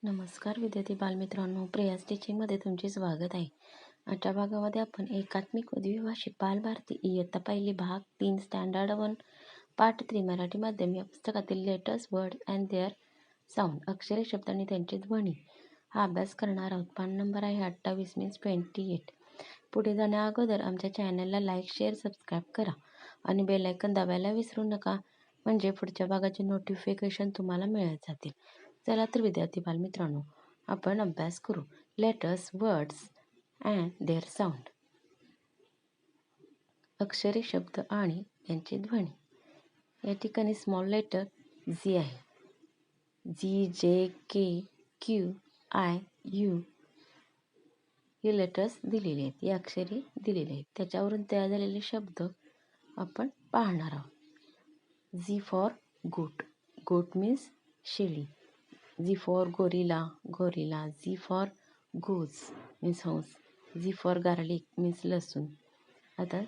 नमस्कार विद्यार्थी बालमित्रांनो, प्रियाज टीचिंगमध्ये तुमचे स्वागत आहे. आजच्या भागामध्ये आपण एकात्मिक व द्विभाषिक बालभारती इयत्ता पहिली भाग 3 स्टँडर्ड 1 पाठ 3 मराठी माध्यम या पुस्तकातील letters, word and their sound अक्षरे, शब्द आणि त्यांचे ध्वनी हा अभ्यास करणार आहोत. पान नंबर आहे 28 मीन्स 28. पुढे जाण्या अगोदर आमच्या चॅनलला लाईक, शेअर, सबस्क्राईब करा आणि बेल आयकॉन दाबायला विसरू नका, म्हणजे पुढच्या भागाचे नोटिफिकेशन तुम्हाला मिळत जातील. चला तर विद्यार्थी बालमित्रांनो, आपण अभ्यास करू. Letters, words and their sound अक्षरे, शब्द आणि त्यांचे ध्वनी. या ठिकाणी स्मॉल लेटर जी आहे. जी, जे, के, क्यू, आय, यू हे लेटर्स दिलेले आहेत, या अक्षरे दिलेले आहेत. त्याच्यावरून तयार झालेले शब्द आपण पाहणार आहोत. जी फॉर गोट, गोट मीन्स शेळी. G for gorilla, gorilla. G for goose means हंस. जी फॉर गार्लिक मीन्स लसूण. आता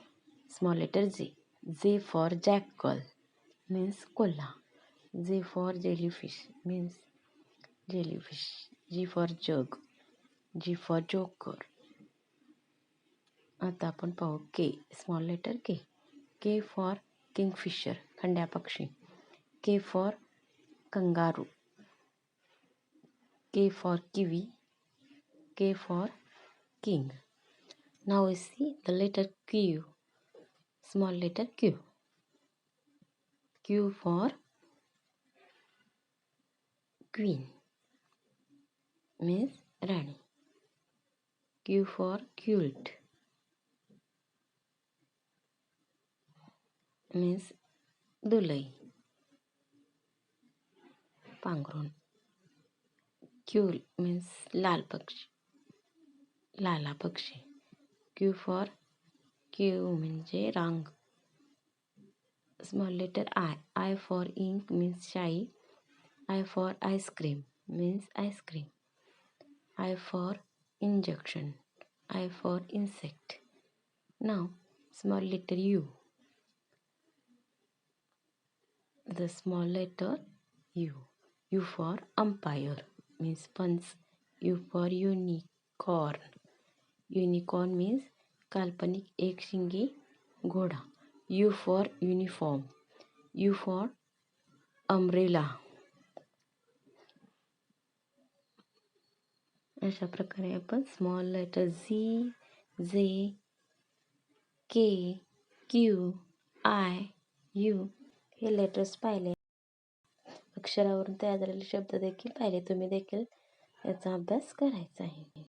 स्मॉल लेटर जे. जे फॉर जॅकल मीन्स कोल्हा. J for jellyfish means jellyfish. G for jug. G for joker. आता आपण पाहू K. Small letter K. K for kingfisher, खंड्या पक्षी. K for kangaroo. K for kiwi, K for king. Now we see the letter Q, small letter Q. Q for queen, means Rani. Q for quilt, means Dulai, पांघरूण. Q means लाल पक्षी, लाला पक्षी. Q for Q म्हणजे रांग. Small letter I. I for ink means शाई. I for ice cream means ice cream. I for injection. I for insect. Now small letter U. The small letter U. U for umpire means punch. U for unicorn. Unicorn means काल्पनिक एक शिंगी घोडा. U for uniform. U for umbrella. अशा प्रकारे आपण small letter Zee, जे, के, Q, I, you हे letters पाहिले. अक्षरावरून तयार झालेले शब्द देखील पाहिले. तुम्ही देखील याचा अभ्यास करायचा आहे.